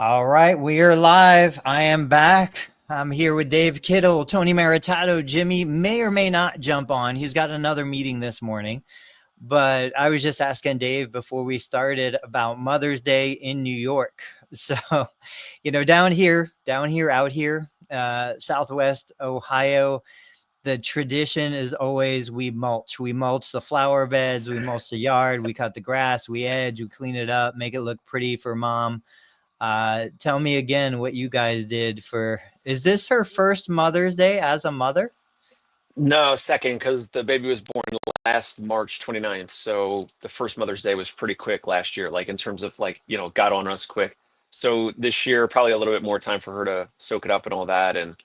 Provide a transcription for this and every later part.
All right, we are live. I am back. I'm here with Dave Kittle, Tony Maritato. Jimmy may or may not jump on. He's got another meeting this morning. But I was just asking Dave before we started about Mother's Day in New York. So, down here, out here, Southwest Ohio, the tradition is always we mulch. We mulch the flower beds, we mulch the yard, we cut the grass, we edge, we clean it up, make it look pretty for mom. Tell me again what you guys did is this her first Mother's Day as a mother? No, second, because the baby was born last March 29th. So the first Mother's Day was pretty quick last year, like in terms of got on us quick. So this year, probably a little bit more time for her to soak it up and all that. And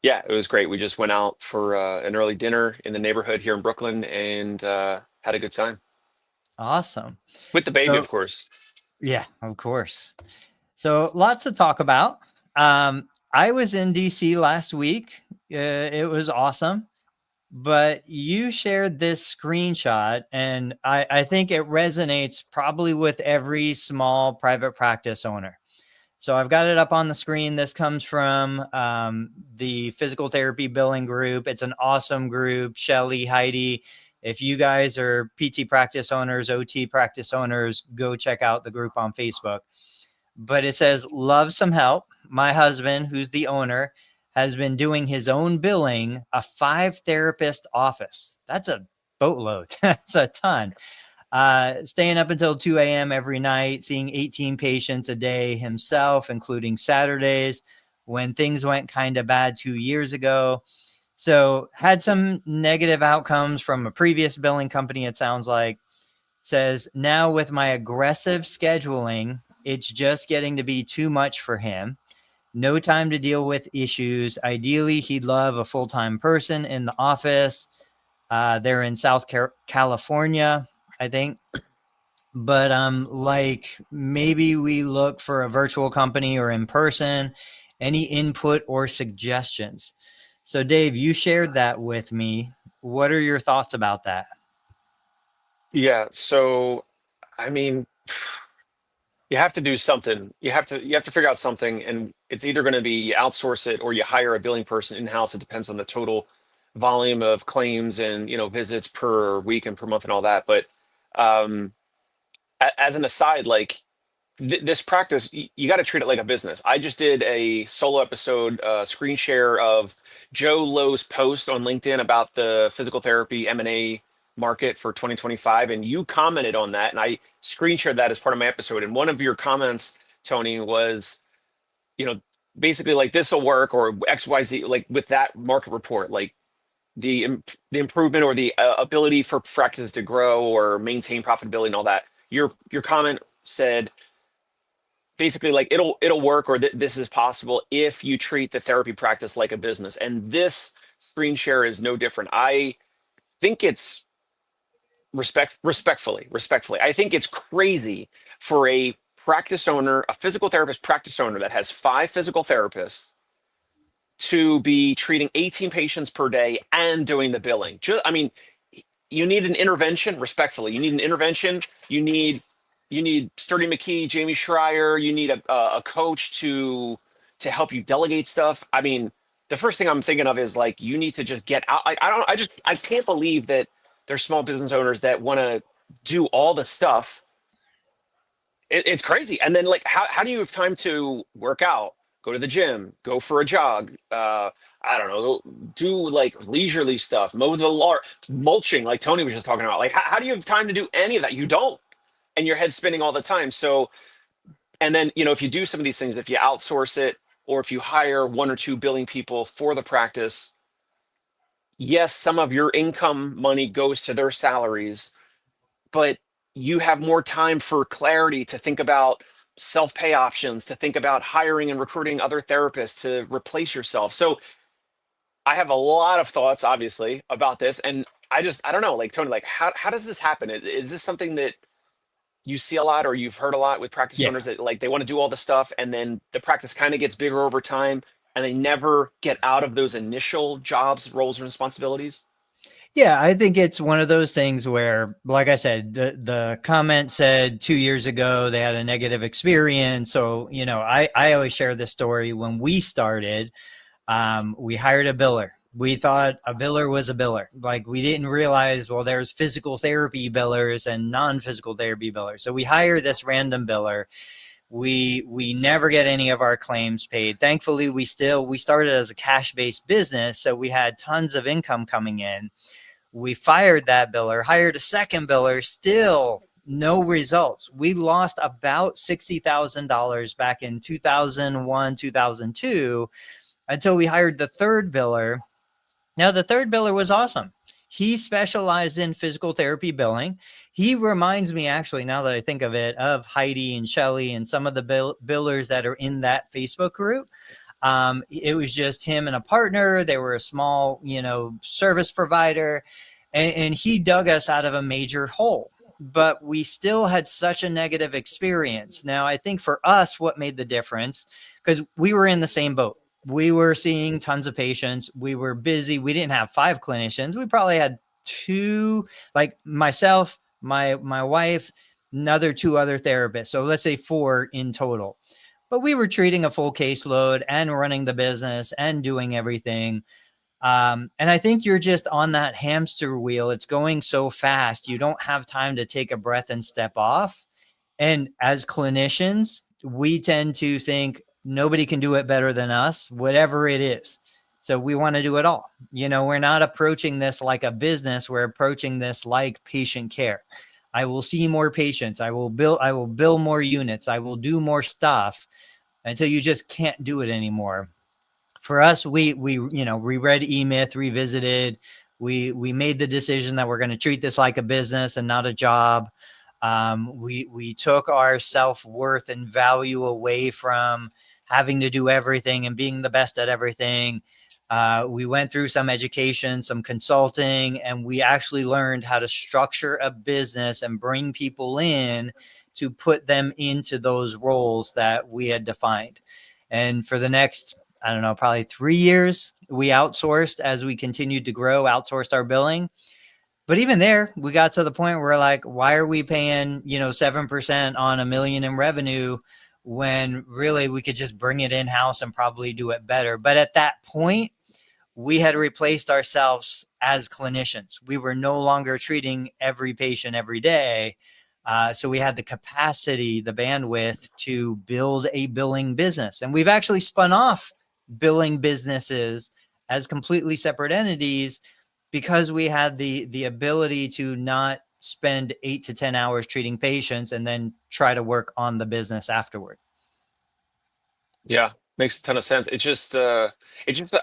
yeah, it was great. We just went out for an early dinner in the neighborhood here in Brooklyn and had a good time Awesome. with the baby, So, of course. yeah, of course. So lots to talk about. I was in DC last week. It was awesome. But you shared this screenshot, and I think it resonates probably with every small private practice owner. So I've got it up on the screen. This comes from the physical therapy billing group. It's an awesome group. Shelly, Heidi, if you guys are PT practice owners, OT practice owners, go check out the group on Facebook. But it says, love some help. My husband, who's the owner, has been doing his own billing, a 5-therapist office. That's a boatload. That's a ton. Staying up until 2 a.m. every night, seeing 18 patients a day himself, including Saturdays, when things went kind of bad 2 years ago. So had some negative outcomes from a previous billing company, it sounds like. Says, now with my aggressive scheduling, it's just getting to be too much for him. No time to deal with issues. Ideally, he'd love a full-time person in the office. They're in South California, I think. But like maybe we look for a virtual company or in person. Any input or suggestions? So Dave, you shared that with me. What are your thoughts about that? Yeah. So, I mean, you have to do something. You have to figure out something, and it's either going to be you outsource it or you hire a billing person in-house. It depends on the total volume of claims and visits per week and per month and all that. But um, as an aside, like this practice, you got to treat it like a business. I just did a solo episode, screen share of Joe Lowe's post on LinkedIn about the physical therapy M&A market for 2025, and you commented on that, and I screen shared that as part of my episode. And one of your comments, Tony, was, you know, basically like this will work or XYZ, like with that market report, like the improvement or the ability for practices to grow or maintain profitability and all that. Your comment said basically like it'll work or this is possible if you treat the therapy practice like a business. And this screen share is no different. I think it's respectfully, I think it's crazy for a practice owner, a physical therapist practice owner that has 5 physical therapists, to be treating 18 patients per day and doing the billing. I mean, you need an intervention. Respectfully, you need an intervention. You need Sturdy McKee, Jamie Schreier. You need a coach to help you delegate stuff. I mean, the first thing I'm thinking of is like you need to just get out. I can't believe that there's small business owners that want to do all the stuff. It's crazy. And then like how do you have time to work out, go to the gym, go for a jog, I don't know, do like leisurely stuff, mow the lawn, mulching like Tony was just talking about. Like how do you have time to do any of that? You don't. And your head's spinning all the time. So, and then if you do some of these things, if you outsource it or if you hire 1 or 2 billing people for the practice, yes, some of your income money goes to their salaries, but you have more time for clarity to think about self-pay options, to think about hiring and recruiting other therapists to replace yourself. So I have a lot of thoughts, obviously, about this. And I don't know, like Tony, like how does this happen? Is this something that you see a lot or you've heard a lot with practice Yeah. owners that like they want to do all the stuff and then the practice kind of gets bigger over time and they never get out of those initial jobs, roles, and responsibilities? Yeah, I think it's one of those things where, like I said, the comment said 2 years ago they had a negative experience. So, I always share this story. When we started, we hired a biller. We thought a biller was a biller. Like, we didn't realize, well, there's physical therapy billers and non-physical therapy billers. So we hired this random biller. We never get any of our claims paid. Thankfully, we started as a cash-based business, so we had tons of income coming in. We fired that biller, hired a second biller, still no results. We lost about $60,000 back in 2001, 2002, until we hired the third biller. Now, the third biller was awesome. He specialized in physical therapy billing. He reminds me, actually, now that I think of it, of Heidi and Shelly and some of the billers that are in that Facebook group. It was just him and a partner. They were a small, service provider, and he dug us out of a major hole. But we still had such a negative experience. Now, I think for us, what made the difference, because we were in the same boat. We were seeing tons of patients. We were busy. We didn't have 5 clinicians. We probably had 2, like myself, my wife, another 2 other therapists. So let's say 4 in total. But we were treating a full caseload and running the business and doing everything. And I think you're just on that hamster wheel. It's going so fast. You don't have time to take a breath and step off. And as clinicians, we tend to think nobody can do it better than us, whatever it is. So we want to do it all. We're not approaching this like a business. We're approaching this like patient care. I will see more patients. I will bill more units. I will do more stuff until you just can't do it anymore. For us, we read E-Myth, revisited. We made the decision that we're going to treat this like a business and not a job. We took our self-worth and value away from having to do everything and being the best at everything. We went through some education, some consulting, and we actually learned how to structure a business and bring people in to put them into those roles that we had defined. And for the next, I don't know, probably 3 years, we outsourced as we continued to grow, outsourced our billing. But even there, we got to the point where, like, why are we paying, 7% on $1 million in revenue when really we could just bring it in-house and probably do it better? But at that point, we had replaced ourselves as clinicians. We were no longer treating every patient every day. So we had the capacity, the bandwidth to build a billing business. And we've actually spun off billing businesses as completely separate entities because we had the ability to not spend 8 to 10 hours treating patients and then try to work on the business afterward. Yeah, makes a ton of sense. I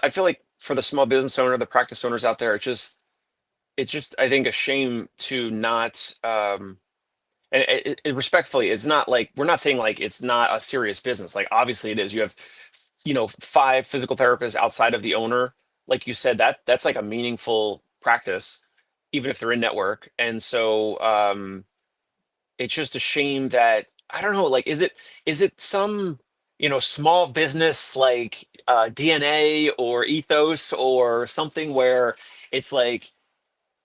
feel like for the small business owner, the practice owners out there, it's just I think a shame to not and respectfully, it's not like we're not saying like it's not a serious business. Like obviously it is. You have 5 physical therapists outside of the owner. Like you said, that's like a meaningful practice, even if they're in network. And so it's just a shame that I don't know, like is it some small business like DNA or ethos or something where it's like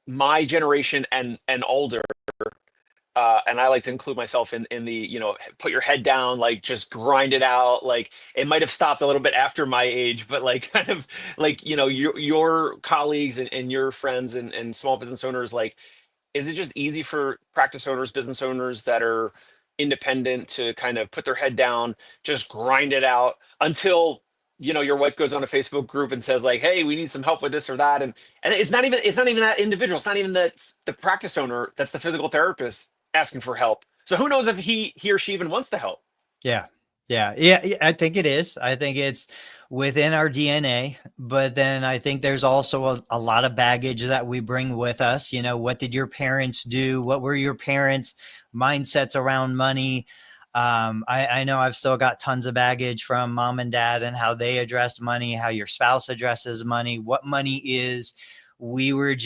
my generation and older, and I like to include myself in the put your head down, like just grind it out. Like it might have stopped a little bit after my age, but like kind of like your colleagues and your friends and small business owners, like is it just easy for practice owners, business owners that are independent to kind of put their head down, just grind it out until your wife goes on a Facebook group and says like, hey, we need some help with this or that, and it's not even that individual, it's not even the practice owner, that's the physical therapist asking for help. So who knows if he or she even wants the help. Yeah. Yeah. I think it is. I think it's within our DNA, but then I think there's also a lot of baggage that we bring with us. What did your parents do? What were your parents' mindsets around money? I know I've still got tons of baggage from mom and dad and how they addressed money, how your spouse addresses money, what money is. Every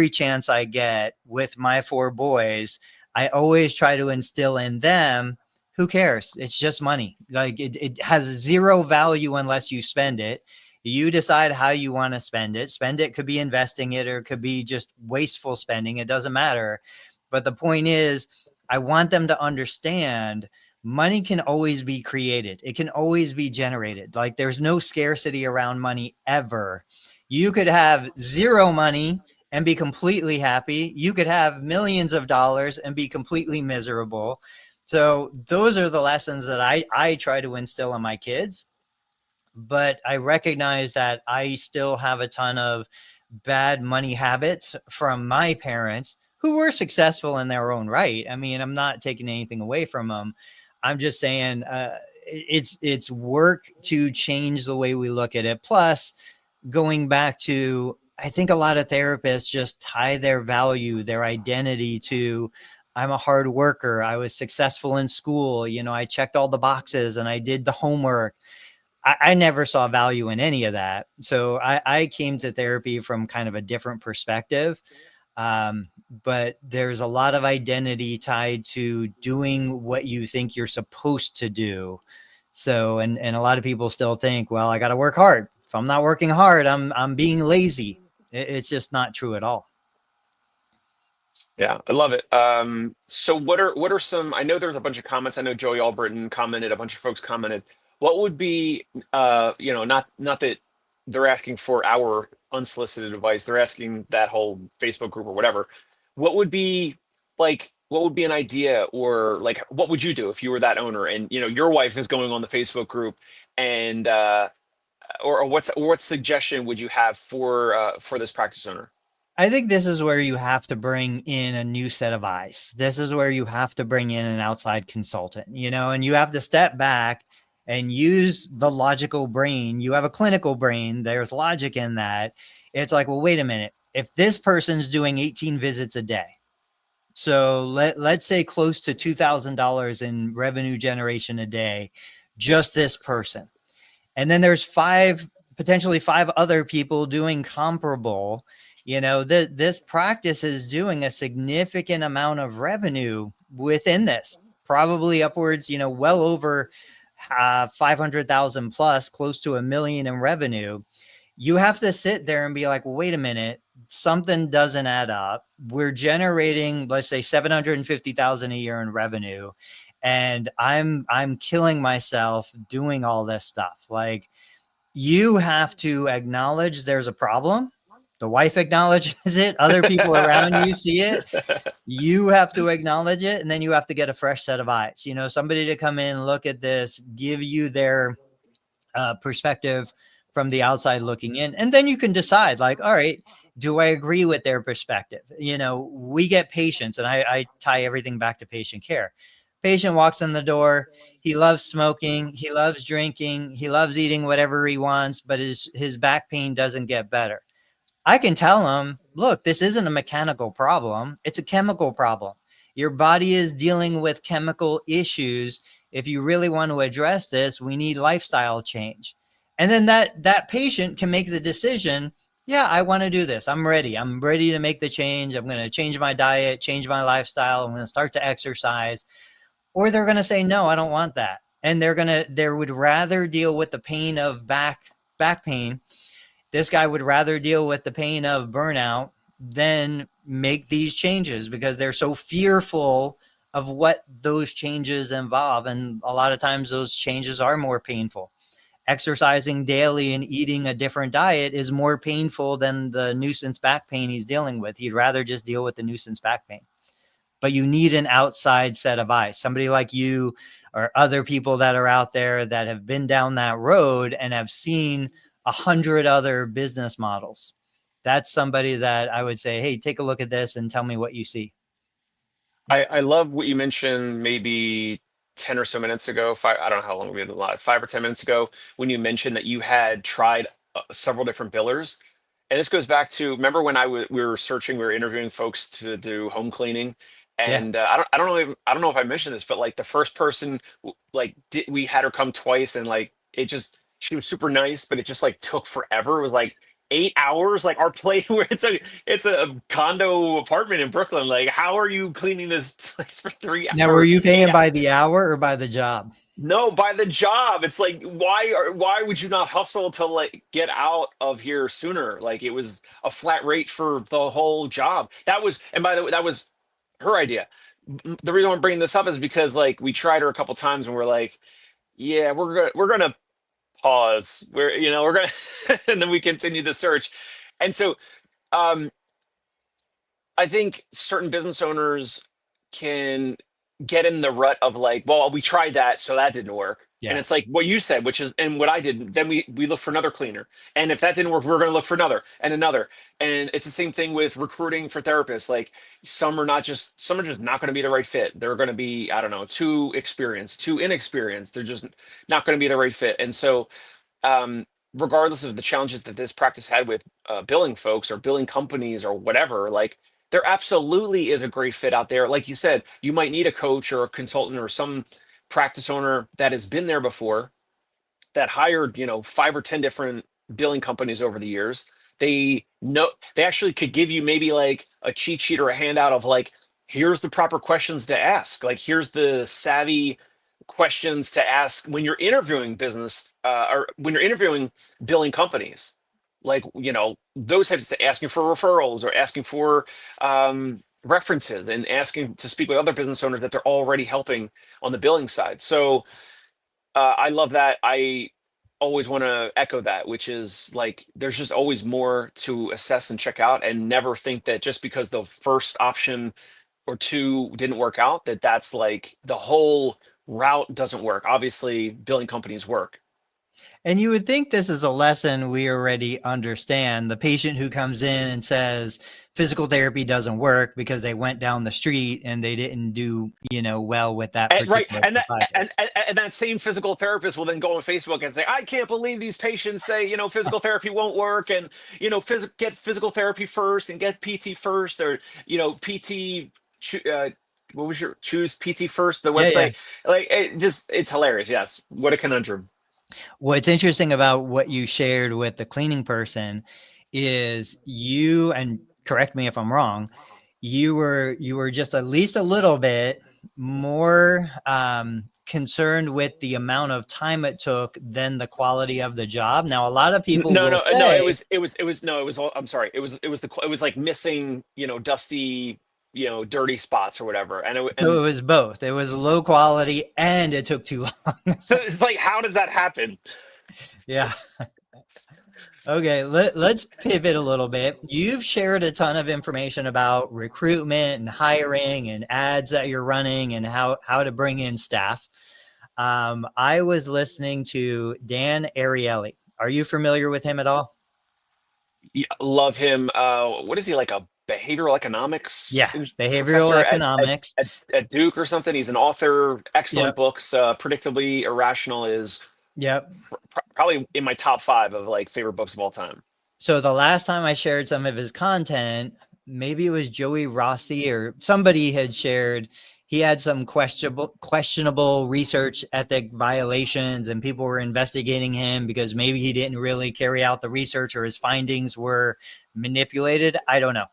chance I get with my 4 boys, I always try to instill in them, who cares? It's just money. Like it has zero value unless you spend it. You decide how you want to spend it. Spend it could be investing it, or it could be just wasteful spending. It doesn't matter. But the point is, I want them to understand money can always be created. It can always be generated. Like there's no scarcity around money ever. You could have zero money and be completely happy. You could have millions of dollars and be completely miserable. So those are the lessons that I try to instill in my kids. But I recognize that I still have a ton of bad money habits from my parents who were successful in their own right. I mean, I'm not taking anything away from them. I'm just saying it's work to change the way we look at it. Plus, going back to, I think a lot of therapists just tie their value, their identity to, I'm a hard worker. I was successful in school. You know, I checked all the boxes and I did the homework. I never saw value in any of that. So I came to therapy from kind of a different perspective. But there's a lot of identity tied to doing what you think you're supposed to do. So, and a lot of people still think, well, I got to work hard. If I'm not working hard, I'm being lazy. It's just not true at all. Yeah, I love it. So what are some? I know there's a bunch of comments. I know Joey Albritton commented. A bunch of folks commented. What would be, not that they're asking for our unsolicited advice. They're asking that whole Facebook group or whatever. What would be what would be an idea, or like what would you do if you were that owner and your wife is going on the Facebook group, and or what suggestion would you have for this practice owner? I think this is where you have to bring in a new set of eyes. This is where you have to bring in an outside consultant, and you have to step back and use the logical brain. You have a clinical brain. There's logic in that. It's like, well, wait a minute. If this person's doing 18 visits a day, so let's say close to $2,000 in revenue generation a day, just this person. And then there's potentially five other people doing comparable. This practice is doing a significant amount of revenue within this, probably upwards, well over 500,000 plus, close to 1 million in revenue. You have to sit there and be like, well, wait a minute, something doesn't add up. We're generating, let's say, 750,000 a year in revenue, and I'm killing myself doing all this stuff. Like, you have to acknowledge there's a problem. The wife acknowledges it. Other people around you see it. You have to acknowledge it. And then you have to get a fresh set of eyes, somebody to come in, look at this, give you their perspective from the outside looking in. And then you can decide, like, all right, do I agree with their perspective? We get patients, and I tie everything back to patient care. Patient walks in the door. He loves smoking. He loves drinking. He loves eating whatever he wants, but his back pain doesn't get better. I can tell him, look, this isn't a mechanical problem. It's a chemical problem. Your body is dealing with chemical issues. If you really want to address this, we need lifestyle change. And then that patient can make the decision, yeah, I want to do this. I'm ready. I'm ready to make the change. I'm going to change my diet, change my lifestyle. I'm going to start to exercise. Or they're going to say, no, I don't want that. And they would rather deal with the pain of back pain. This guy would rather deal with the pain of burnout than make these changes, because they're so fearful of what those changes involve. And a lot of times those changes are more painful. Exercising daily and eating a different diet is more painful than the nuisance back pain he's dealing with. He'd rather just deal with the nuisance back pain. But you need an outside set of eyes, somebody like you or other people that are out there that have been down that road and have seen 100 other business models. That's somebody that I would say, hey, take a look at this and tell me what you see. I love what you mentioned maybe 10 or so minutes ago. I don't know how long we been live, 5 or 10 minutes ago, when you mentioned that you had tried several different billers. And this goes back to, remember when we were searching, we were interviewing folks to do home cleaning. Yeah. And I don't know if I mentioned this, but like the first person, we had her come twice, and like she was super nice, but it just like took forever. It was like 8 hours, like our place where it's a condo apartment in Brooklyn. Like, how are you cleaning this place for three Now, were for you eight paying hours? by the hour or by the job? No, by the job. It's like, why would you not hustle to like get out of here sooner? Like, it was a flat rate for the whole job. That was, and by the way, that was her idea. The reason I'm bringing this up is because like we tried her a couple times and we're like, yeah, we're gonna pause. We're gonna and then we continue the search. And so um I think certain business owners can get in the rut of like, well, we tried that, so that didn't work. And Yeah. it's like what you said, which is, and what I did, then we look for another cleaner. And if that didn't work, we're going to look for another and another. And it's the same thing with recruiting for therapists. Like some are just not going to be the right fit. They're going to be, I don't know, too experienced, too inexperienced. They're just not going to be the right fit. And so regardless of the challenges that this practice had with billing folks or billing companies or whatever, like there absolutely is a great fit out there. Like you said, you might need a coach or a consultant or some practice owner that has been there before, that hired, 5 or 10 different billing companies over the years. They actually could give you maybe like a cheat sheet or a handout of like, here's the proper questions to ask. Like, here's the savvy questions to ask when you're interviewing or when you're interviewing billing companies. Like, those types of asking for referrals or asking for references and asking to speak with other business owners that they're already helping on the billing side. So I love that. I always want to echo that, which is like there's just always more to assess and check out, and never think that just because the first option or two didn't work out, that's like the whole route doesn't work. Obviously, billing companies work. And you would think this is a lesson we already understand. The patient who comes in and says physical therapy doesn't work because they went down the street and they didn't do, well with that Right, particular and that provider. and that same physical therapist will then go on Facebook and say, "I can't believe these patients say physical therapy won't work, and get physical therapy first and get PT first, or PT." What was your choose PT first? The Yeah, yeah. website, like it's hilarious. Yes, what a conundrum. What's interesting about what you shared with the cleaning person is and correct me if I'm wrong, you were just at least a little bit more concerned with the amount of time it took than the quality of the job. Now, a lot of people No, will no. It say, was, no, it was all, I'm sorry. It was like missing, dusty, dirty spots or whatever. so it was both. It was low quality and it took too long. So it's like, how did that happen? Yeah. Okay, let's pivot a little bit. You've shared a ton of information about recruitment and hiring and ads that you're running and how to bring in staff. I was listening to Dan Ariely. Are you familiar with him at all? Yeah, love him. What is he, like a behavioral economics Yeah, behavioral professor economics. at Duke or something? He's an author, excellent Yep, books. Predictably Irrational is yep. probably in my top 5 of like favorite books of all time. So the last time I shared some of his content, maybe it was Joey Rossi or somebody had shared he had some questionable research ethic violations and people were investigating him because maybe he didn't really carry out the research or his findings were manipulated. I don't know.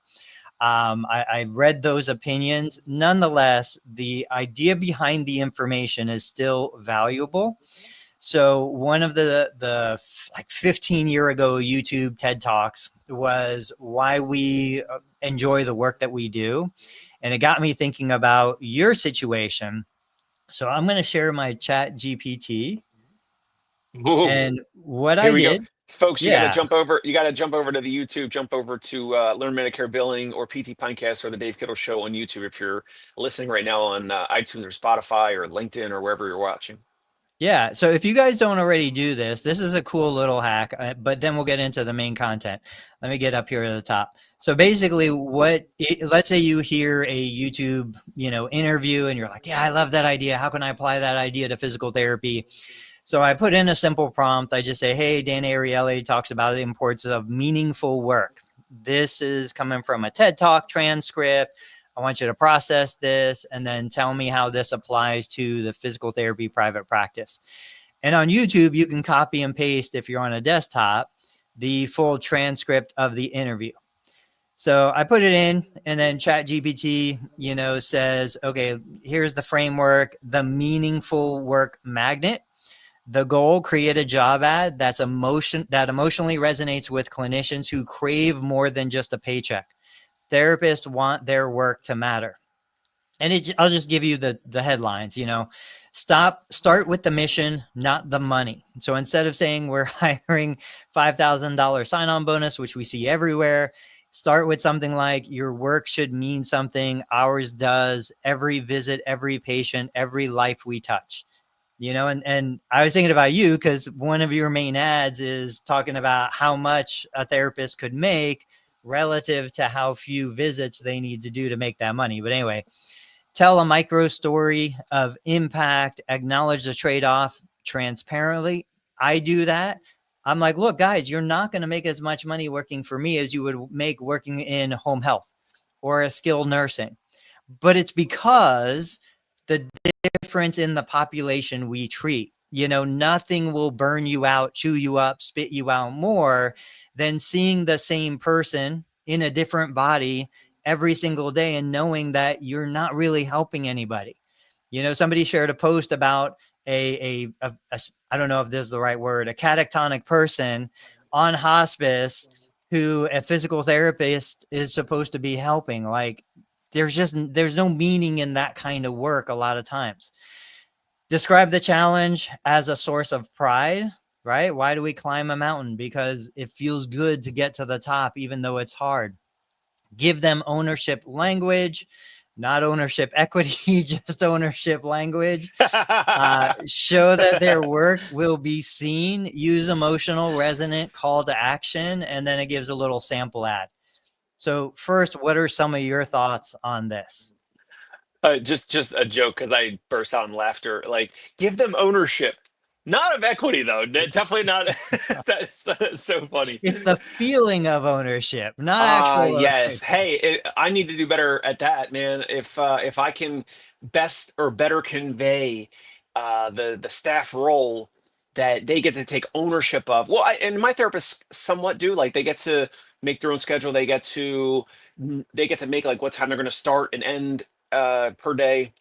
I read those opinions. Nonetheless, the idea behind the information is still valuable. So one of the like 15-year ago YouTube TED Talks was why we enjoy the work that we do. And it got me thinking about your situation. So I'm going to share my chat GPT Ooh, and what here I we go. did. Folks, you got to Yeah. jump over. You got to jump over to the YouTube. Jump over to Learn Medicare Billing or PT Pinecast or the Dave Kittle Show on YouTube if you're listening right now on iTunes or Spotify or LinkedIn or wherever you're watching. Yeah. So if you guys don't already do this, this is a cool little hack, but then we'll get into the main content. Let me get up here at the top. So basically let's say you hear a YouTube, interview and you're like, yeah, I love that idea. How can I apply that idea to physical therapy? So I put in a simple prompt. I just say, hey, Dan Ariely talks about the importance of meaningful work. This is coming from a TED Talk transcript. I want you to process this and then tell me how this applies to the physical therapy private practice. And on YouTube, you can copy and paste if you're on a desktop. the full transcript of the interview. So I put it in, and then ChatGPT, says, okay, here's the framework, the meaningful work magnet. The goal, create a job ad that emotionally resonates with clinicians who crave more than just a paycheck. Therapists want their work to matter. And I'll just give you the headlines, start with the mission, not the money. So instead of saying we're hiring $5,000 sign-on bonus, which we see everywhere, start with something like your work should mean something. Ours does. Every visit, every patient, every life we touch, and I was thinking about you because one of your main ads is talking about how much a therapist could make relative to how few visits they need to do to make that money. But anyway, tell a micro story of impact, acknowledge the trade-off transparently. I do that. I'm like, look, guys, you're not going to make as much money working for me as you would make working in home health or a skilled nursing. But it's because the difference in the population we treat, nothing will burn you out, chew you up, spit you out more than seeing the same person in a different body every single day and knowing that you're not really helping anybody. Somebody shared a post about a I don't know if this is the right word, a catatonic person on hospice who a physical therapist is supposed to be helping. Like there's no meaning in that kind of work a lot of times. Describe the challenge as a source of pride, right? Why do we climb a mountain? Because it feels good to get to the top, even though it's hard. Give them ownership language, not ownership equity, just ownership language. Show that their work will be seen. Use emotional resonant call to action, and then it gives a little sample ad. So first, what are some of your thoughts on this? Just a joke because I burst out in laughter. Like, give them ownership, not of equity though. Definitely not. That's so funny. It's the feeling of ownership, not actual Yes. ownership. Hey, I need to do better at that, man. If I can best or better convey the staff role that they get to take ownership of. Well, and my therapists somewhat do. Like they get to make their own schedule. They get to make like what time they're going to start and end per day.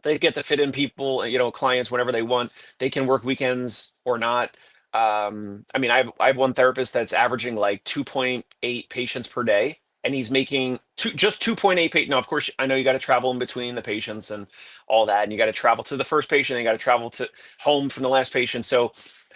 They get to fit in people, clients whenever they want. They can work weekends or not. I mean, I have one therapist that's averaging like 2.8 patients per day, and he's making just 2.8 patients. Now, of course, I know you got to travel in between the patients and all that, and you got to travel to the first patient, and you got to travel to home from the last patient. So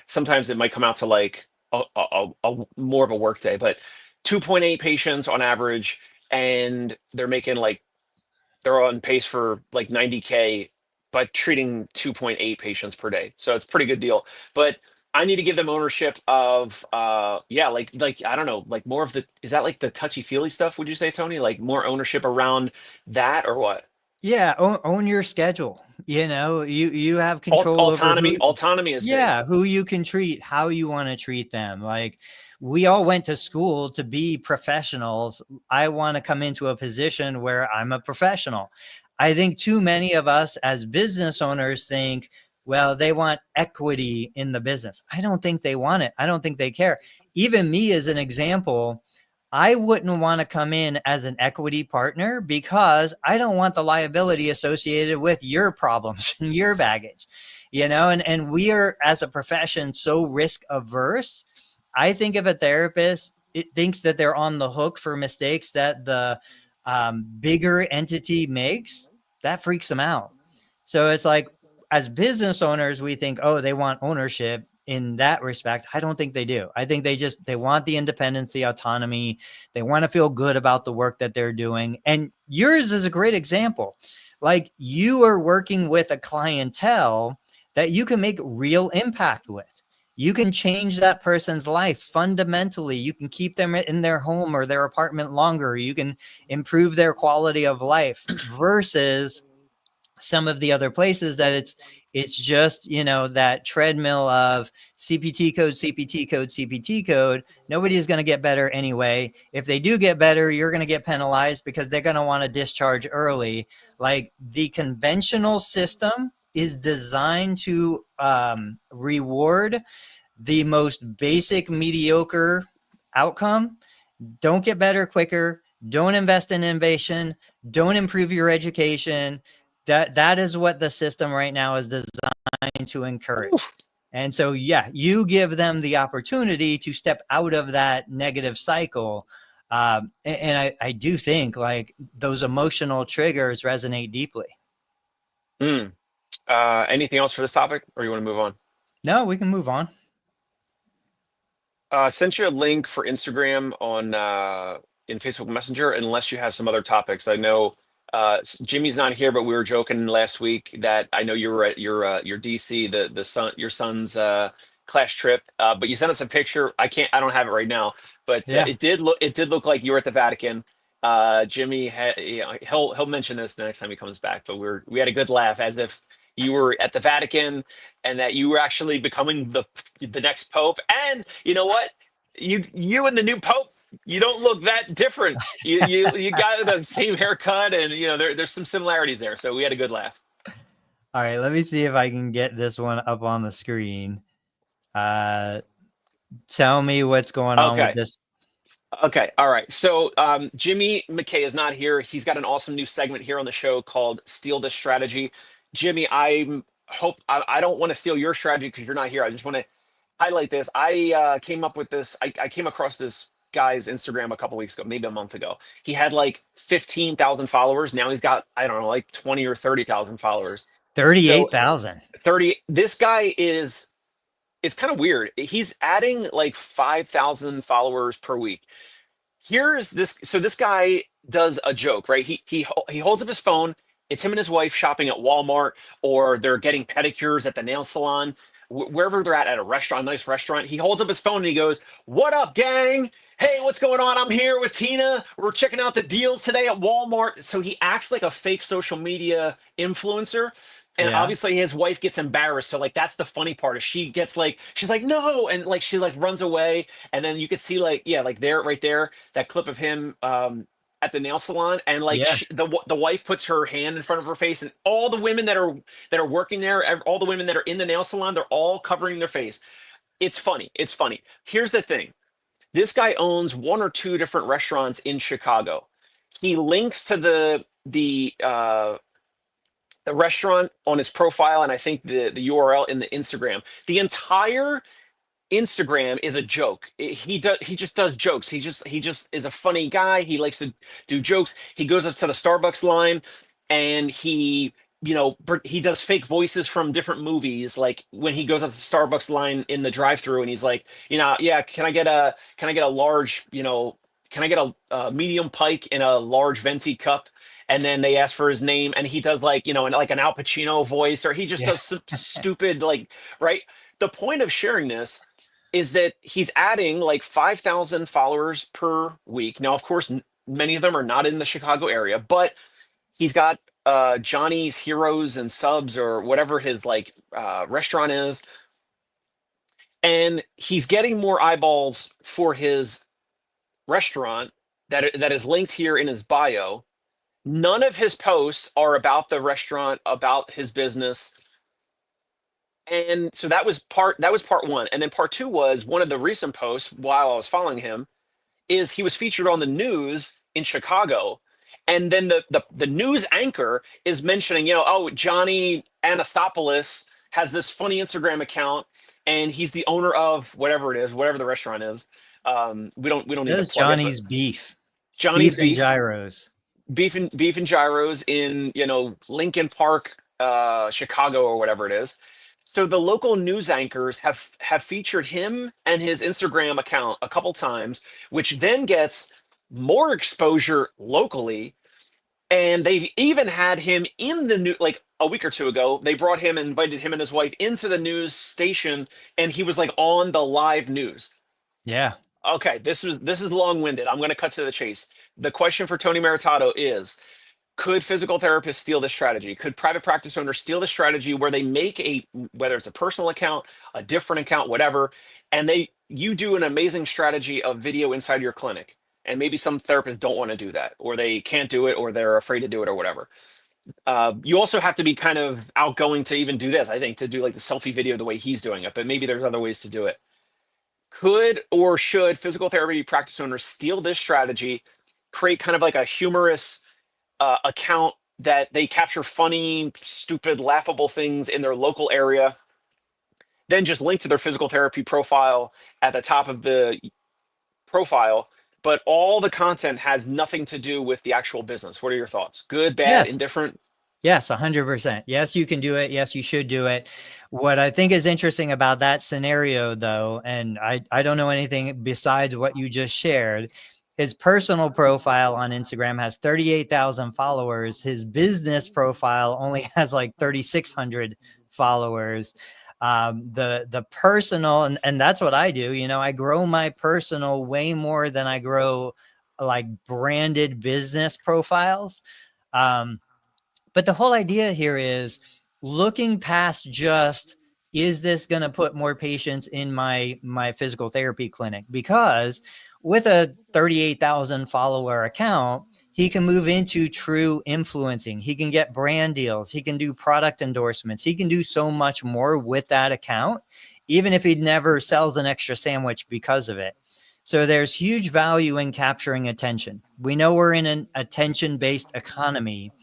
sometimes it might come out to like a more of a work day, but 2.8 patients on average, and they're on pace for like 90K, but treating 2.8 patients per day. So it's a pretty good deal. But I need to give them ownership of like I don't know, like more of is that like the touchy-feely stuff, would you say, Tony? Like more ownership around that or what? Yeah, own your schedule. You have control over Autonomy is big. who you can treat, how you want to treat them. Like we all went to school to be professionals. I want to come into a position where I'm a professional. I think too many of us as business owners think, well, they want equity in the business. I don't think they want it. I don't think they care. Even me as an example, I wouldn't want to come in as an equity partner because I don't want the liability associated with your problems and your baggage, and we are as a profession so risk averse. I think if a therapist it thinks that they're on the hook for mistakes that the bigger entity makes, that freaks them out. So it's like, as business owners, we think, oh, they want ownership in that respect. I don't think they do. I think they want the independence, the autonomy. They want to feel good about the work that they're doing. And yours is a great example. Like you are working with a clientele that you can make real impact with. You can change that person's life fundamentally. You can keep them in their home or their apartment longer. You can improve their quality of life versus some of the other places that it's just, that treadmill of CPT code, CPT code, CPT code. Nobody is going to get better anyway. If they do get better, you're going to get penalized because they're going to want to discharge early. Like the conventional system is designed to reward the most basic mediocre outcome, don't get better quicker, don't invest in innovation, don't improve your education. That is what the system right now is designed to encourage. And so, yeah, you give them the opportunity to step out of that negative cycle. And I do think like those emotional triggers resonate deeply. Mm. Anything else for this topic, or you want to move on? No, we can move on. Sent you a link for Instagram on in Facebook Messenger, unless you have some other topics. I know Jimmy's not here, but we were joking last week that I know you were at your DC, your son's class trip. But you sent us a picture. I don't have it right now, but Yeah. it did look like you were at the Vatican. Jimmy he'll mention this the next time he comes back, but we had a good laugh as if you were at the Vatican and that you were actually becoming the next pope. And you know what? You and the new pope, you don't look that different. You got the same haircut, and there's some similarities there. So we had a good laugh. All right, let me see if I can get this one up on the screen. Tell me what's going on with Okay. this. Okay. All right. So Jimmy McKay is not here. He's got an awesome new segment here on the show called Steal This Strategy. Jimmy, I don't want to steal your strategy because you're not here. I just want to highlight this. I came up with this. I came across this guy's Instagram a couple weeks ago, maybe a month ago. He had like 15,000 followers. Now he's got, I don't know, like 20 or 30,000 followers. So 38,000. 30, this guy is, it's kind of weird. He's adding like 5,000 followers per week. Here's this. So this guy does a joke, right? He holds up his phone. It's him and his wife shopping at Walmart, or they're getting pedicures at the nail salon, wherever they're at a restaurant, a nice restaurant. He holds up his phone and he goes, "What up, gang? Hey, what's going on? I'm here with Tina. We're checking out the deals today at Walmart." So he acts like a fake social media influencer. And Yeah. obviously his wife gets embarrassed. So like that's the funny part is she's like, "No," and like she like runs away. And then you could see like, yeah, like there, right there, that clip of him at the nail salon, and like Yeah. the wife puts her hand in front of her face, and all the women that are working there, all the women that are in the nail salon, they're all covering their face. It's funny. It's funny. Here's the thing: this guy owns one or two different restaurants in Chicago. He links to the restaurant on his profile, and I think the URL in the Instagram. The entire Instagram is a joke. He just does jokes. He just is a funny guy. He likes to do jokes. He goes up to the Starbucks line and he does fake voices from different movies. Like when he goes up to the Starbucks line in the drive-through and he's like, yeah, can I get a large, can I get a medium pike in a large venti cup? And then they ask for his name and he does like, like an Al Pacino voice, or he just Yeah. does some stupid like, right? The point of sharing this is that he's adding like 5,000 followers per week. Now, of course, many of them are not in the Chicago area, but he's got Johnny's Heroes and Subs, or whatever his like restaurant is. And he's getting more eyeballs for his restaurant that is linked here in his bio. None of his posts are about the restaurant, about his business. And so that was part one. And then part two was one of the recent posts while I was following him is he was featured on the news in Chicago. And then the news anchor is mentioning, oh, Johnny Anastopoulos has this funny Instagram account and he's the owner of whatever it is, whatever the restaurant is. We don't need This to is plug it, but Johnny's beef. Johnny's Beef and Beef, gyros. beef and gyros in Lincoln Park, Chicago, or whatever it is. So the local news anchors have featured him and his Instagram account a couple times, which then gets more exposure locally. And they've even had him in the new, like a week or two ago. They brought him and invited him and his wife into the news station, and he was like on the live news. Yeah. Okay, this is long-winded. I'm going to cut to the chase. The question for Tony Maritato is: could physical therapists steal this strategy? Could private practice owners steal the strategy where they make whether it's a personal account, a different account, whatever, and you do an amazing strategy of video inside your clinic, and maybe some therapists don't want to do that, or they can't do it, or they're afraid to do it, or whatever. You also have to be kind of outgoing to even do this, I think, to do like the selfie video the way he's doing it, but maybe there's other ways to do it. Could or should physical therapy practice owners steal this strategy, create kind of like a humorous account that they capture funny, stupid, laughable things in their local area, then just link to their physical therapy profile at the top of the profile, but all the content has nothing to do with the actual business? What are your thoughts? Good, bad, Yes. indifferent? Yes, 100%. Yes, you can do it. Yes, you should do it. What I think is interesting about that scenario, though, and I don't know anything besides what you just shared, his personal profile on Instagram has 38,000 followers. His business profile only has like 3,600 followers. The personal, and that's what I do. You know, I grow my personal way more than I grow like branded business profiles. Um, but the whole idea here is looking past just, is this going to put more patients in my physical therapy clinic? Because with a 38,000 follower account, he can move into true influencing. He can get brand deals. He can do product endorsements. He can do so much more with that account, even if he never sells an extra sandwich because of it. So there's huge value in capturing attention. We know we're in an attention-based economy.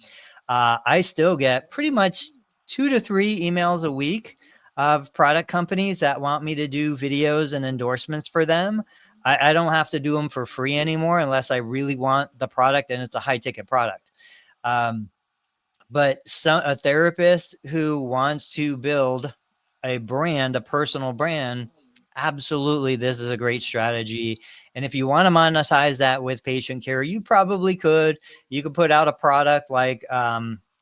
I still get pretty much 2 to 3 emails a week of product companies that want me to do videos and endorsements for them. I don't have to do them for free anymore unless I really want the product and it's a high ticket product. Um, but a therapist who wants to build a brand, a personal brand, absolutely, this is a great strategy. And if you want to monetize that with patient care, you probably could. You could put out a product like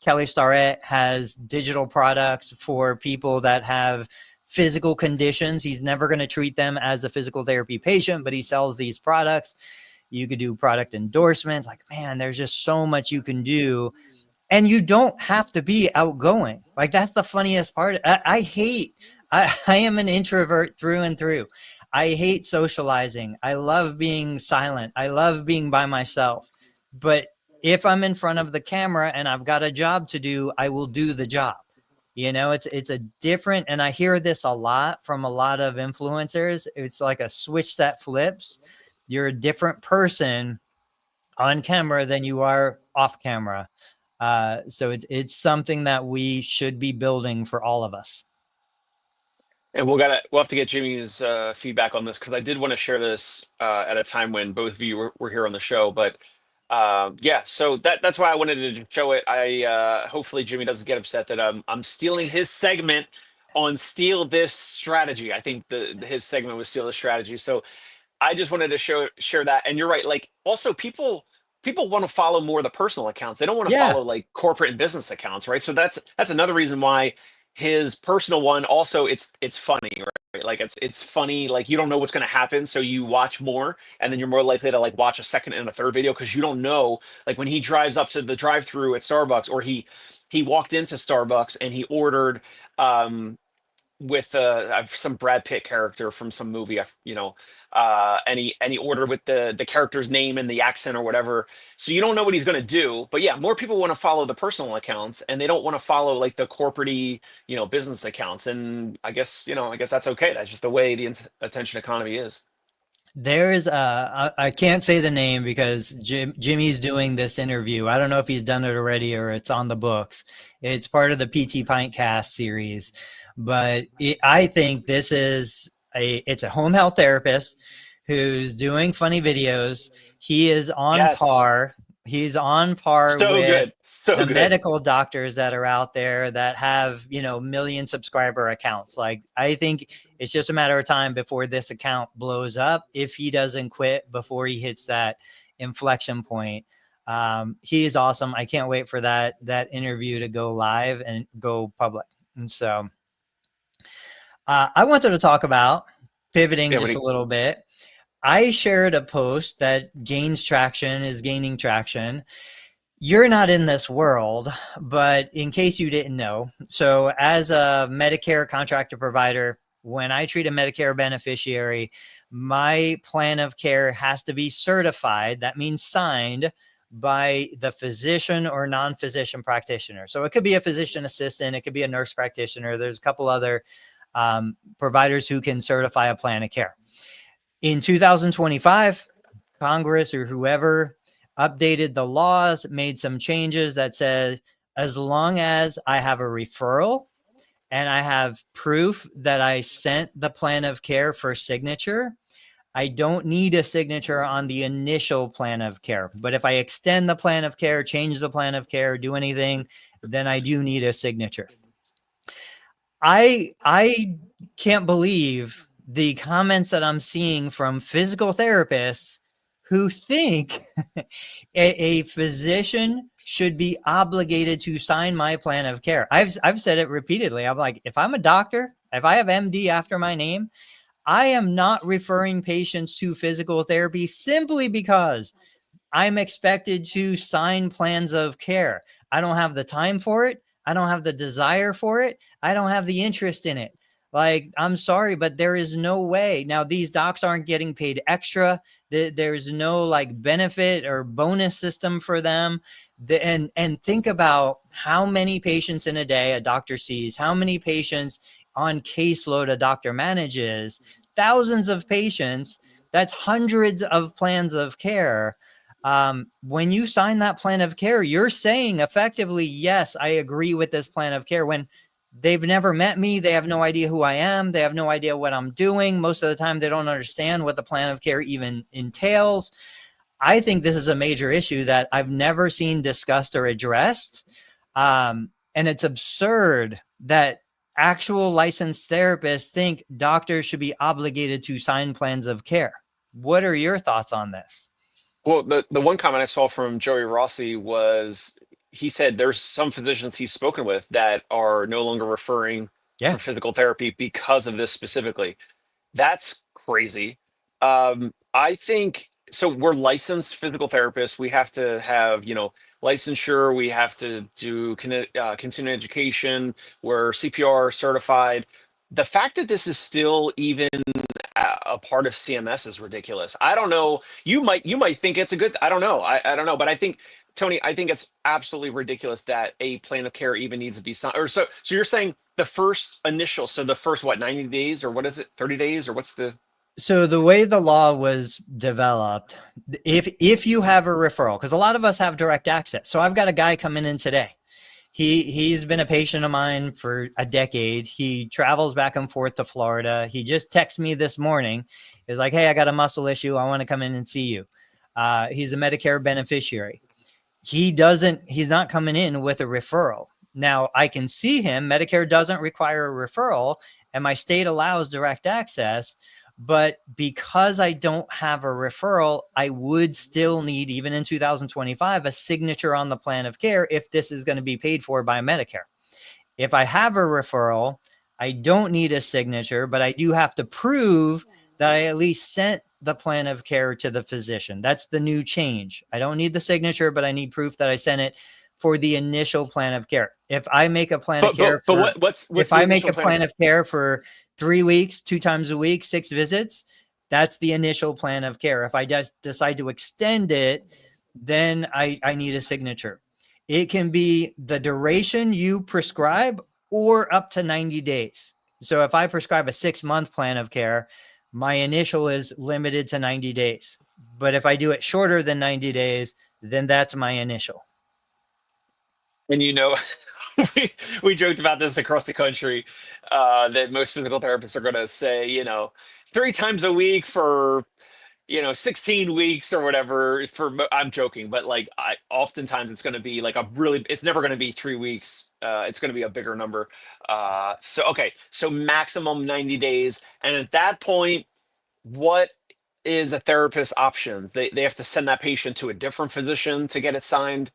Kelly Starrett has digital products for people that have physical conditions. He's never going to treat them as a physical therapy patient, but he sells these products. You could do product endorsements. Like, man, there's just so much you can do. And you don't have to be outgoing. Like, that's the funniest part. I am an introvert through and through. I hate socializing. I love being silent. I love being by myself. But if I'm in front of the camera and I've got a job to do, I will do the job. You know, it's a different, and I hear this a lot from a lot of influencers. It's like a switch that flips. You're a different person on camera than you are off camera. So it's something that we should be building for all of us. And we'll have to get Jimmy's feedback on this, because I did want to share this at a time when both of you were here on the show. But yeah, so that's why I wanted to show it. I hopefully Jimmy doesn't get upset that I'm stealing his segment on steal this strategy. I think his segment was steal this strategy. So I just wanted to share that. And you're right. Like, also, people want to follow more of the personal accounts. They don't want to Yeah. follow like corporate and business accounts, right? So that's another reason why his personal one also, it's funny, right? Like, it's funny. Like, you don't know what's going to happen, so you watch more, and then you're more likely to like watch a second and a third video, because you don't know. Like, when he drives up to the drive-through at Starbucks, or he walked into Starbucks and he ordered with some Brad Pitt character from some movie, any order with the character's name and the accent or whatever. So you don't know what he's going to do. But yeah, more people want to follow the personal accounts, and they don't want to follow like the corporate-y, business accounts. And I guess that's okay. That's just the way the attention economy is. There's I can't say the name because Jimmy's doing this interview. I don't know if he's done it already or it's on the books. It's part of the PT Pintcast series, but I think this is it's a home health therapist who's doing funny videos. He is on Yes. par. He's on par So with good. So the good. medical doctors that are out there that have, million subscriber accounts. Like, I think it's just a matter of time before this account blows up if he doesn't quit before he hits that inflection point. He is awesome. I can't wait for that interview to go live and go public. And so I wanted to talk about pivoting Yeah. just a little bit. I shared a post that is gaining traction. You're not in this world, but in case you didn't know, so as a Medicare contractor provider, when I treat a Medicare beneficiary, my plan of care has to be certified. That means signed by the physician or non-physician practitioner. So it could be a physician assistant, it could be a nurse practitioner. There's a couple other providers who can certify a plan of care. In 2025, Congress or whoever updated the laws, made some changes that said, as long as I have a referral and I have proof that I sent the plan of care for signature, I don't need a signature on the initial plan of care. But if I extend the plan of care, change the plan of care, do anything, then I do need a signature. I can't believe the comments that I'm seeing from physical therapists who think a physician should be obligated to sign my plan of care. I've said it repeatedly. I'm like, if I'm a doctor, if I have MD after my name, I am not referring patients to physical therapy simply because I'm expected to sign plans of care. I don't have the time for it. I don't have the desire for it. I don't have the interest in it. Like, I'm sorry, but there is no way. Now, these docs aren't getting paid extra. There's no like benefit or bonus system for them. And think about how many patients in a day a doctor sees, how many patients on caseload a doctor manages, thousands of patients. That's hundreds of plans of care. When you sign that plan of care, you're saying effectively, yes, I agree with this plan of care. When they've never met me, they have no idea who I am. They have no idea what I'm doing. Most of the time, they don't understand what the plan of care even entails. I think this is a major issue that I've never seen discussed or addressed. And it's absurd that actual licensed therapists think doctors should be obligated to sign plans of care. What are your thoughts on this? Well, the one comment I saw from Joey Rossi was he said there's some physicians he's spoken with that are no longer referring Yeah. for physical therapy because of this specifically. That's crazy. I think so. We're licensed physical therapists. We have to have, licensure. We have to do continuing education. We're CPR certified. The fact that this is still even a part of CMS is ridiculous. I don't know. You might think it's a good. I don't know. I don't know. But I think Tony, I think it's absolutely ridiculous that a plan of care even needs to be signed. Or so you're saying the first initial. So the first what 90 days or what is it 30 days or what's the So the way the law was developed, if you have a referral, because a lot of us have direct access. So I've got a guy coming in today. He's been a patient of mine for a decade. He travels back and forth to Florida. He just texted me this morning. He's like, hey, I got a muscle issue. I want to come in and see you. He's a Medicare beneficiary. He's not coming in with a referral. Now I can see him. Medicare doesn't require a referral and my state allows direct access. But because I don't have a referral, I would still need, even in 2025, a signature on the plan of care if this is going to be paid for by Medicare. If I have a referral, I don't need a signature, but I do have to prove that I at least sent the plan of care to the physician. That's the new change. I don't need the signature, but I need proof that I sent it for the initial plan of care. If I make a plan of care for, if I make a plan of care for 3 weeks, 2 times a week, 6 visits, that's the initial plan of care. If I just decide to extend it, then I need a signature. It can be the duration you prescribe or up to 90 days. So if I prescribe a 6-month plan of care, my initial is limited to 90 days. But if I do it shorter than 90 days, then that's my initial. And we joked about this across the country that most physical therapists are going to say, 3 times a week for 16 weeks or whatever. I'm joking, but like oftentimes it's going to be like it's never going to be 3 weeks. It's going to be a bigger number. So maximum 90 days, and at that point, what is a therapist's options? They have to send that patient to a different physician to get it signed.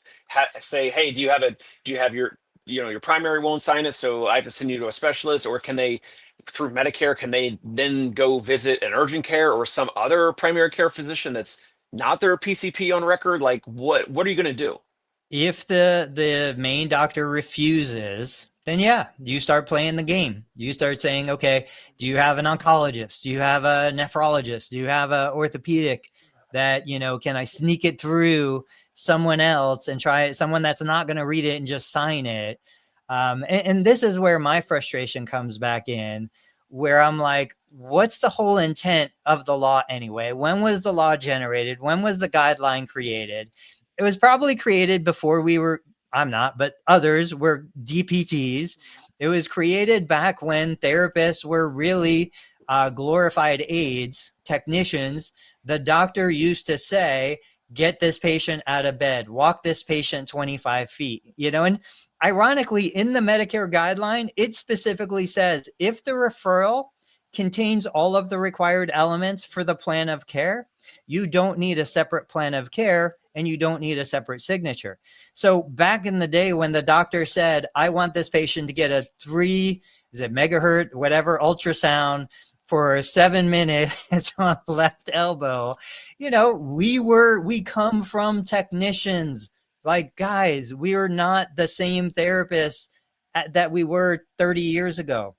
Say, hey, do you have your primary won't sign it, so I have to send you to a specialist? Or can they, through Medicare, can they then go visit an urgent care or some other primary care physician that's not their PCP on record? Like, what are you going to do? If the main doctor refuses, then yeah, you start playing the game. You start saying, okay, do you have an oncologist? Do you have a nephrologist? Do you have a orthopedic that, can I sneak it through someone else and try someone that's not going to read it and just sign it? And this is where my frustration comes back in. where I'm like, what's the whole intent of the law anyway? When was the law generated? When was the guideline created? It was probably created before we were, I'm not, but others were DPTs. It was created back when therapists were really glorified aides, technicians. The doctor used to say, get this patient out of bed, walk this patient 25 feet, and ironically, in the Medicare guideline, it specifically says if the referral contains all of the required elements for the plan of care, you don't need a separate plan of care and you don't need a separate signature. So back in the day when the doctor said, I want this patient to get a 3 megahertz, whatever, ultrasound for 7 minutes on the left elbow, we come from technicians. Like, guys, we are not the same therapists that we were 30 years ago.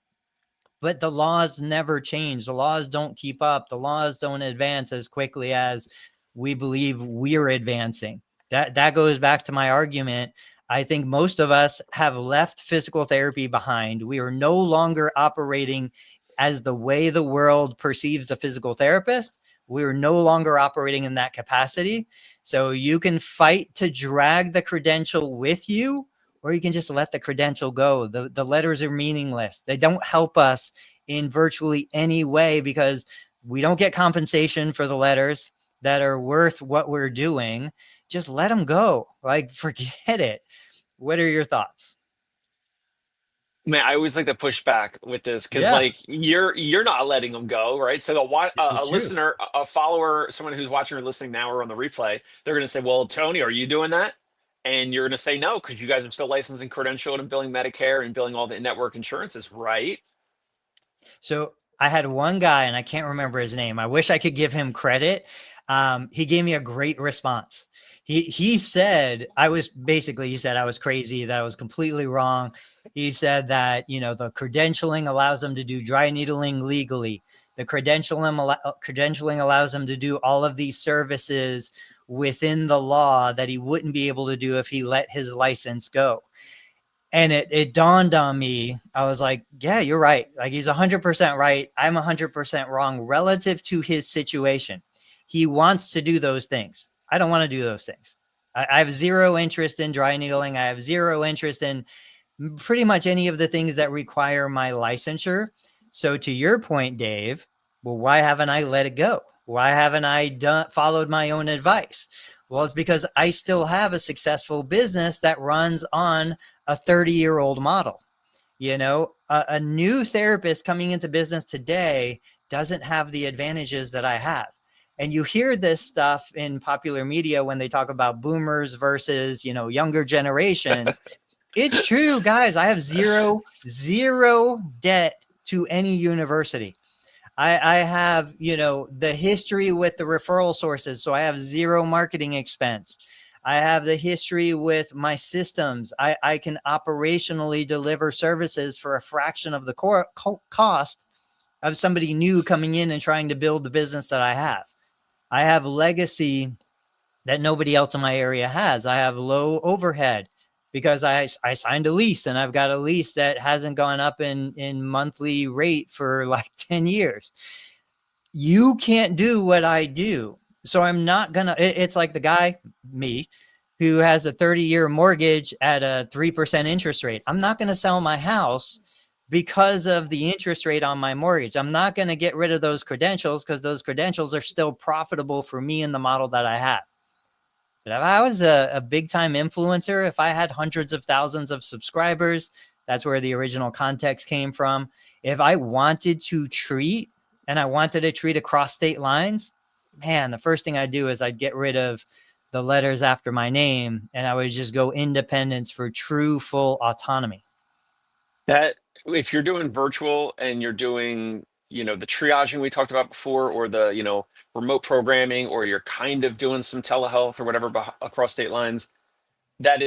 But the laws never change. The laws don't keep up. The laws don't advance as quickly as we believe we're advancing. That goes back to my argument. I think most of us have left physical therapy behind. We are no longer operating as the way the world perceives a physical therapist. We're no longer operating in that capacity. So you can fight to drag the credential with you, or you can just let the credential go. The letters are meaningless. They don't help us in virtually any way because we don't get compensation for the letters that are worth what we're doing. Just let them go. Like, forget it. What are your thoughts? Man, I always like to push back with this because Yeah, like you're not letting them go, right? So this is a true. listener, a follower, someone who's watching or listening now or on the replay, they're going to say, "Well, Tony, are you doing that?" And you're going to say no because you guys are still licensing, credentialed, and billing Medicare and billing all the network insurances, right? So I had one guy, and I can't remember his name. I wish I could give him credit. He gave me a great response. He said he said I was crazy, that I was completely wrong. He said that the credentialing allows him to do dry needling legally. The credentialing allows him to do all of these services within the law that he wouldn't be able to do if he let his license go. And it dawned on me. I was like, yeah, you're right. Like, he's 100% right. I'm 100% wrong relative to his situation. He wants to do those things. I don't want to do those things. I have zero interest in dry needling. I have zero interest in pretty much any of the things that require my licensure. So to your point, Dave, well, why haven't I let it go? Why haven't I followed my own advice? Well, it's because I still have a successful business that runs on a 30-year-old model. A new therapist coming into business today doesn't have the advantages that I have. And you hear this stuff in popular media when they talk about boomers versus, younger generations. It's true, guys. I have zero debt to any university. I have, the history with the referral sources. So I have zero marketing expense. I have the history with my systems. I can operationally deliver services for a fraction of the cost of somebody new coming in and trying to build the business that I have. I have legacy that nobody else in my area has. I have low overhead because I signed a lease, and I've got a lease that hasn't gone up in monthly rate for like 10 years. You can't do what I do. So I'm not going to, it's like the guy, me, who has a 30-year mortgage at a 3% interest rate. I'm not going to sell my house because of the interest rate on my mortgage. I'm not going to get rid of those credentials because those credentials are still profitable for me in the model that I have. But if I was a big time influencer, if I had hundreds of thousands of subscribers, that's where the original context came from. If I wanted to treat and I wanted to treat across state lines, man, the first thing I'd do is I'd get rid of the letters after my name and I would just go independence for true full autonomy. That if you're doing virtual and you're doing, the triaging we talked about before, or the, remote programming, or you're kind of doing some telehealth or whatever across state lines, I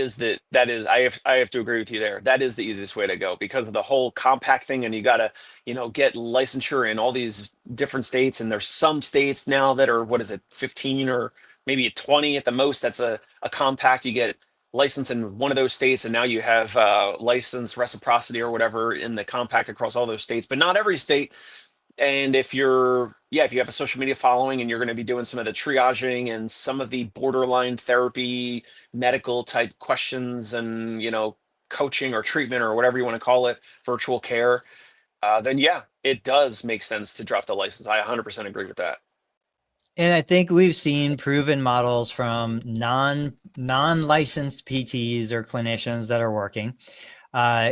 have to agree with you there. That is the easiest way to go because of the whole compact thing, and you gotta, get licensure in all these different states. And there's some states now that are, what is it, 15 or maybe 20 at the most. That's a compact. You get licensed in one of those states, and now you have license reciprocity or whatever in the compact across all those states, but not every state. And if if you have a social media following and you're going to be doing some of the triaging and some of the borderline therapy, medical type questions and, coaching or treatment or whatever you want to call it, virtual care, then yeah, it does make sense to drop the license. I 100% agree with that. And I think we've seen proven models from non-licensed PTs or clinicians that are working.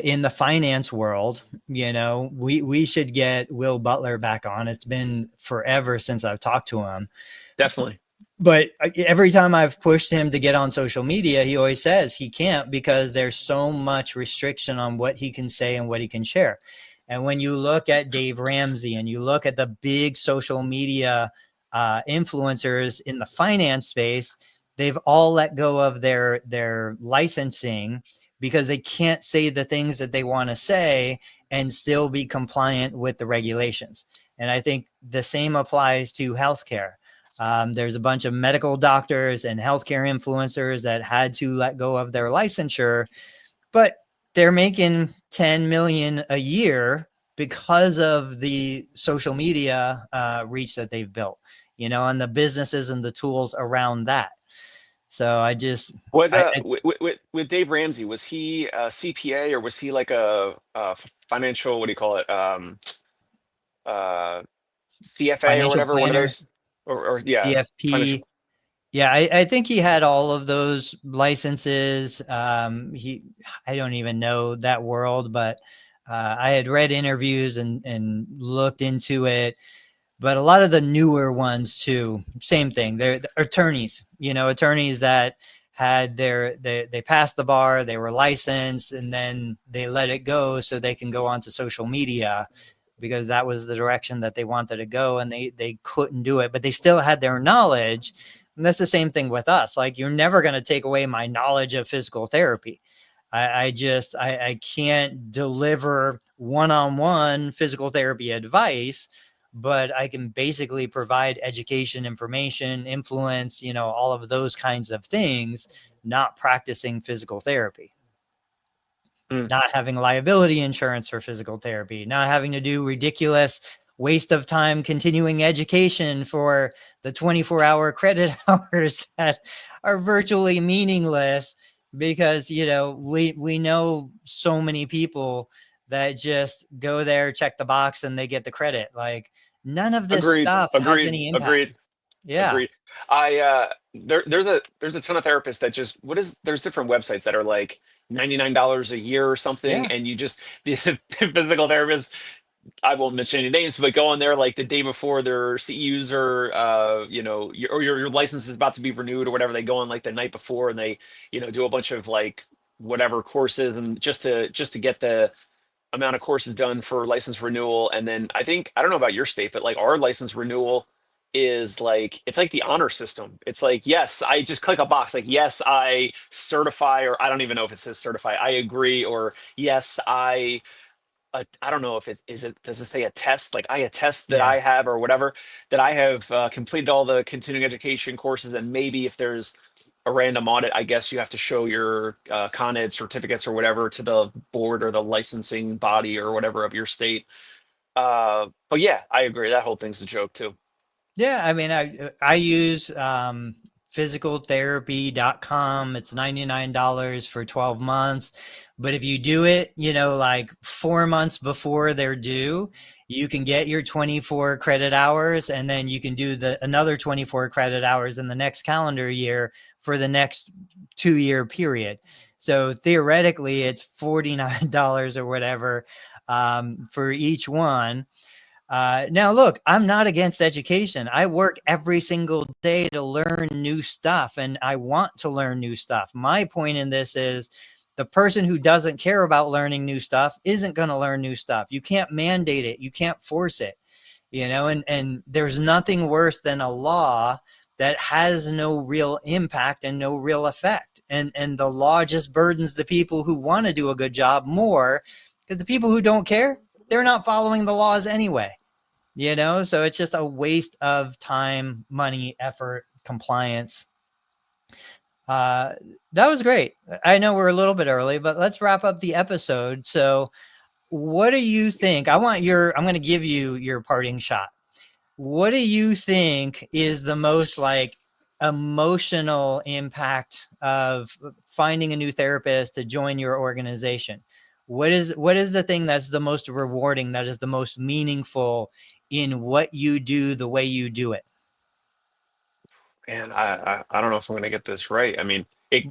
In the finance world, we should get Will Butler back on. It's been forever since I've talked to him. Definitely. But every time I've pushed him to get on social media, he always says he can't because there's so much restriction on what he can say and what he can share. And when you look at Dave Ramsey and you look at the big social media influencers in the finance space, they've all let go of their licensing because they can't say the things that they want to say and still be compliant with the regulations. And I think the same applies to healthcare. There's a bunch of medical doctors and healthcare influencers that had to let go of their licensure, but they're making 10 million a year because of the social media reach that they've built, and the businesses and the tools around that. So I just with Dave Ramsey, was he a CPA or was he like a financial, what do you call it, CFA or financial whatever, one of planner, those, or yeah, CFP. financial. Yeah, I think he had all of those licenses. I don't even know that world, but I had read interviews and looked into it. But a lot of the newer ones too, same thing. They're attorneys, attorneys that had they passed the bar, they were licensed, and then they let it go so they can go onto social media because that was the direction that they wanted to go, and they couldn't do it, but they still had their knowledge. And that's the same thing with us. Like, you're never going to take away my knowledge of physical therapy. I can't deliver one-on-one physical therapy advice, but I can basically provide education, information, influence, all of those kinds of things, not practicing physical therapy. Not having liability insurance for physical therapy, not having to do ridiculous waste of time continuing education for the 24-hour credit hours that are virtually meaningless because, we know so many people that just go there, check the box, and they get the credit. Like, none of this Agreed. stuff has Agreed. any impact. Agreed. Yeah. Agreed. There's a ton of therapists that just there's different websites that are like $99 a year or something, Yeah. and you just the physical therapists, I won't mention any names, but go on there like the day before their CEUs or your license is about to be renewed or whatever. They go on like the night before and they do a bunch of like whatever courses and just to get the amount of courses done for license renewal. And then I don't know about your state, but like our license renewal is like, it's like the honor system. It's like, yes, I just click a box like, yes, I certify, or I don't even know if it says certify, I agree, or yes, I don't know if does it say attest? Like I attest that Yeah. I have, or whatever, that I have completed all the continuing education courses. And maybe if there's a random audit, I guess you have to show your Con Ed certificates or whatever to the board or the licensing body or whatever of your state. But yeah, I agree. That whole thing's a joke too. Yeah, I mean, I use physicaltherapy.com. It's $99 for 12 months. But if you do it, like 4 months before they're due, you can get your 24 credit hours, and then you can do another 24 credit hours in the next calendar year for the next 2-year period. So theoretically, it's $49 or whatever for each one. Now, look, I'm not against education. I work every single day to learn new stuff, and I want to learn new stuff. My point in this is the person who doesn't care about learning new stuff isn't going to learn new stuff. You can't mandate it. You can't force it, and there's nothing worse than a law that has no real impact and no real effect. And the law just burdens the people who want to do a good job more because the people who don't care, they're not following the laws anyway. So it's just a waste of time, money, effort, compliance. Uh, that was great. I know we're a little bit early, but let's wrap up the episode. So what do you think? I'm going to give you your parting shot. What do you think is the most like emotional impact of finding a new therapist to join your organization? What is the thing that's the most rewarding, that is the most meaningful in what you do, the way you do it? And I don't know if I'm going to get this right. I mean,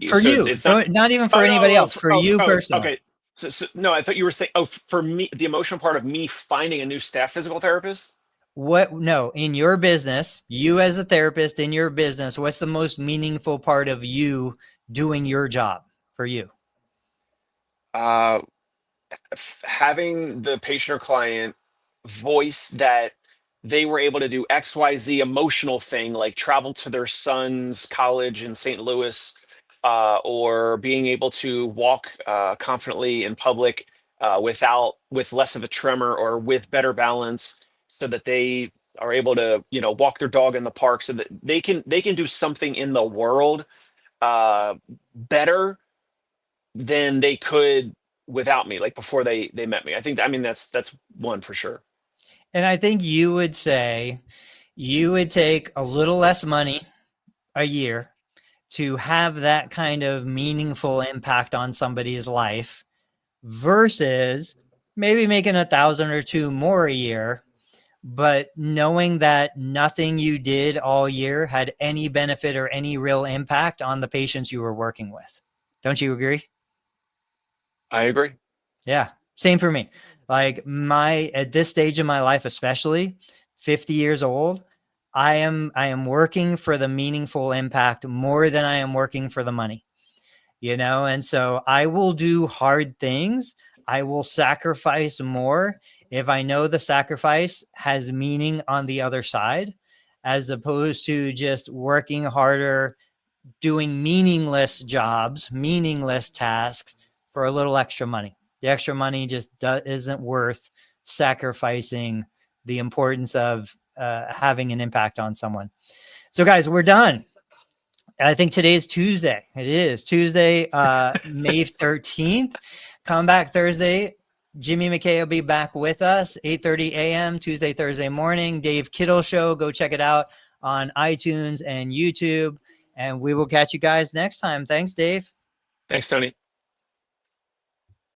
For you, it's not. not even for Oh no! anybody else, for you personally. Okay. So no, I thought you were saying. Oh, for me, the emotional part of me finding a new staff physical therapist. What, no, in your business, you as a therapist in your business, what's the most meaningful part of you doing your job for you? Uh, Having the patient or client voice that they were able to do XYZ emotional thing, like travel to their son's college in St. Louis, or being able to walk confidently in public with less of a tremor or with better balance, so that they are able to, walk their dog in the park, so that they can do something in the world better than they could without me, like before they met me. I mean, that's one for sure. And I think you would say you would take a little less money a year to have that kind of meaningful impact on somebody's life versus maybe making 1,000 or two more a year, but knowing that nothing you did all year had any benefit or any real impact on the patients you were working with. Don't you agree? I agree. Yeah, same for me. Like at this stage of my life, especially 50 years old, I am working for the meaningful impact more than I am working for the money, and so I will do hard things. I will sacrifice more if I know the sacrifice has meaning on the other side, as opposed to just working harder, doing meaningless jobs, meaningless tasks for a little extra money. The extra money just isn't worth sacrificing the importance of having an impact on someone. So, guys, we're done. I think today is Tuesday. It is Tuesday, May 13th. Come back Thursday. Jimmy McKay will be back with us, 8:30 a.m. Tuesday, Thursday morning. Dave Kittle Show. Go check it out on iTunes and YouTube. And we will catch you guys next time. Thanks, Dave. Thanks, Tony.